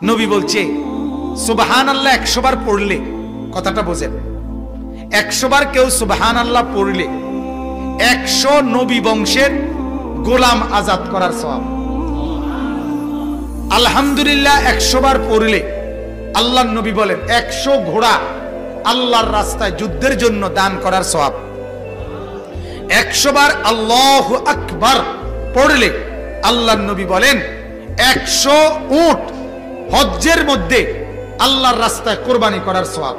নবী বলছে সুবহানাল্লাহ 100 বার পড়লে, কথাটা বোঝেন, 100 বার কেউ সুবহানাল্লাহ পড়লে 100 নবী বংশের গোলাম আজাদ করার সওয়াব। আলহামদুলিল্লাহ 100 বার পড়লে আল্লাহর নবী বলেন 100 ঘোড়া আল্লাহর রাস্তায় যুদ্ধের জন্য দান করার সওয়াব। 100 বার আল্লাহু আকবার পড়লে আল্লাহর নবী বলেন 100 উট হজ্জের মধ্যে আল্লাহর রাস্তায় কুরবানি করার সওয়াব।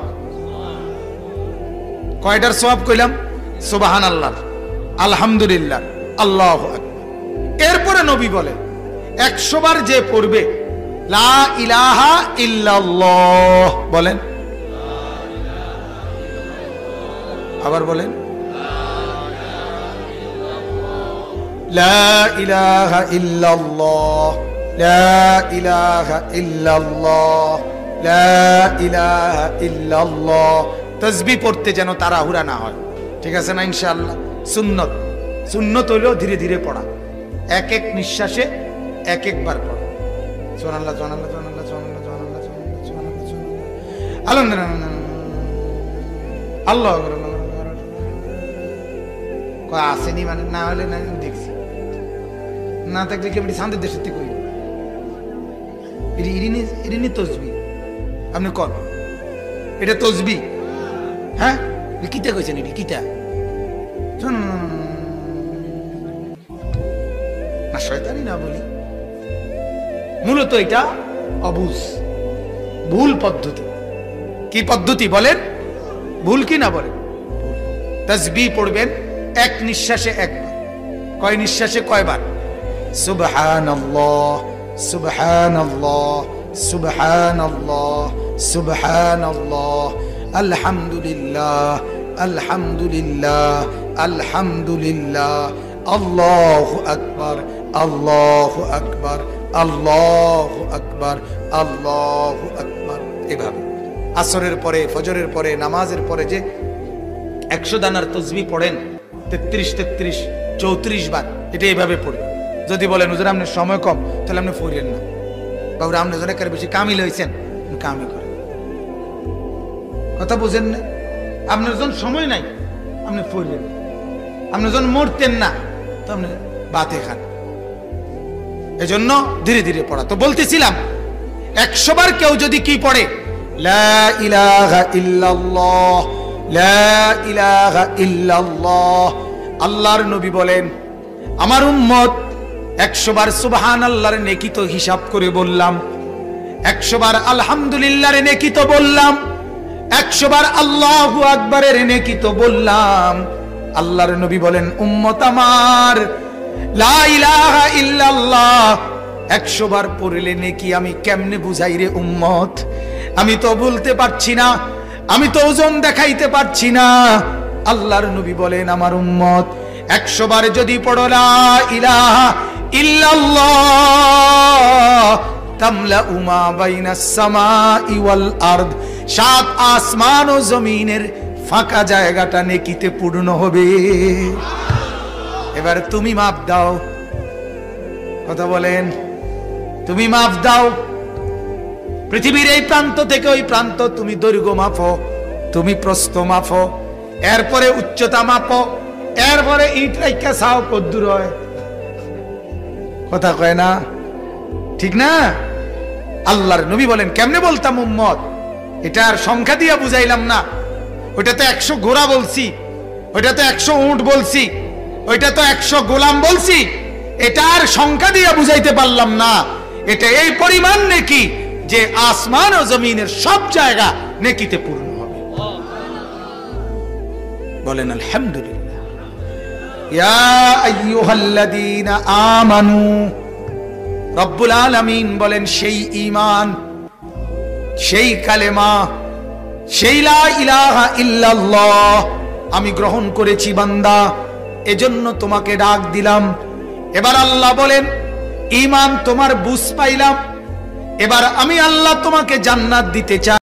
কয়টার সওয়াব কইলাম? সুবহানাল্লাহ, আলহামদুলিল্লাহ, আল্লাহু আকবার। এরপরে নবী বলেন 100 বার যে পড়বে লা ইলাহা ইল্লাল্লাহ, বলেন, আবার বলেন, লা ইলাহা ইল্লাল্লাহ, লা ইলাহা ইল্লাল্লাহ, লা ইলাহা ইল্লাল্লাহ। তাসবিহ পড়তে যেন তাড়াহুড়া না হয়, ঠিক আছে না? ইনশাআল্লাহ সুন্নত, সুন্নত হইলেও ধীরে ধীরে পড়া, এক এক নিঃশ্বাসে এক একবার পড়া। সুবহানাল্লাহ, সুবহানাল্লাহ, সুবহানাল্লাহ, সুবহানাল্লাহ, সুবহানাল্লাহ, সুবহানাল্লাহ, সুবহানাল্লাহ, আলহামদুলিল্লাহ, আল্লাহু আকবার। কয় আসেনি মানে না হলে না, দেখছি না থাকলে কি আপনি শান্তির দেশের থেকে কই ইরিনি তসবিহ, আপনি কন এটা তসবিহ? হ্যাঁ, কিতা কইছেন? এটি কিতা? না শয়তানি না বলি, মূলত এটা অবুঝ, ভুল পদ্ধতি। কি পদ্ধতি বলেন? ভুল কি না বলেন? তাসবিহ পড়বেন এক নিঃশ্বাসে একবার। কয় নিঃশ্বাসে কয়বার? সুবহানাল্লাহ, সুবহানাল্লাহ, সুবহানাল্লাহ, সুবহানাল্লাহ, আলহামদুলিল্লাহ, আলহামদুলিল্লাহ, আলহামদুলিল্লাহ, আল্লাহু আকবার, আল্লাহু আকবার, আল্লাহু আকবার, আল্লাহু আকবার। এভাবে আসরের পরে, ফজরের পরে, নামাজের পরে যে 100 দানার তাসবিহ পড়েন 33, 33, 34 বার, এটা এইভাবে পড়বেন। যদি বলেন হুজুর আপনার সময় কম, তাহলে আপনি পড়লেন না, বাবু আপনি যখন একেবারে বেশি কামিল হয়েছেন, কামি করেন। কথা বুঝেন না? আপনার যখন সময় নাই আপনি পড়লেন, আপনি যখন মরতেন না তো আপনি বাতে খান। এজন্য ধীরে ধীরে পড়া। তো বলতেছিলাম 100 বার কেউ যদি কি পড়ে, লা ইলাহা ইল্লাল্লাহ, লা ইলাহা ইল্লাল্লাহ, আল্লাহর নবী বলেন আমার উম্মত 100 বার সুবহানাল্লাহর নেকি তো হিসাব করে বললাম, 100 বার আলহামদুলিল্লাহর নেকি তো বললাম, 100 বার আল্লাহু আকবারের নেকি তো বললাম। আল্লাহর নবী বলেন উম্মত আমার লা ইলাহা ইল্লাল্লাহ 100 বার পড়লে নেকি আমি কেমনে বুঝাই রে উম্মত? আমি তো বলতে পারছি না, আমি তো ওজন দেখাইতে পারছি না। আল্লাহর নবী বলেন আমার উম্মত 100 বার যদি পড়ো লা ইলাহা ইল্লাল্লাহ তামলাউ মা বাইনাস সামাই ওয়াল আরদ, 7 আসমান ও জমিনের ফাঁকা জায়গাটা নেকিতে পূর্ণ হবে। এবার তুমি মাপ দাও, কথা বলেন, তুমি মাপ দাও। পৃথিবীর এই প্রান্ত থেকে ওই প্রান্ত তুমি দৈর্ঘ্য মাপো, তুমি প্রস্থ মাপো, এরপরে উচ্চতা মাপো, এরপরে ইট রাইখা চাও কদ্দুর হয়। কথা কয় না, ঠিক না? আল্লাহর নবী বলেন কেমনে বলতাম উম্মত, এটার সংখ্যা দিয়া বুঝাইলাম না। ওইটা তো 100 ঘোড়া বলছি, ওইটা তো 100 উট বলছি, ওইটা তো 100 গোলাম বলছি, এটার সংখ্যা দিয়া বুঝাইতে পারলাম না। এটা এই পরিমাণ নেকি যে আসমান ও জমিনের সব জায়গা নেকিতে পূর্ণ হবে। বলেন আলহামদুলিল্লাহ। ইয়া আইয়ুহাল্লাযীনা আমানু, রব্বুল আলামিন বলেন সেই ঈমান, সেই কালেমা, সেই লা ইলাহা ইল্লাল্লাহ আমি গ্রহণ করেছি বান্দা, এজন্য তোমাকে ডাক দিলাম। এবার আল্লাহ বলেন ঈমান তোমার বুঝ পাইলাম, এবার আমি আল্লাহ তোমাকে জান্নাত দিতে চাই।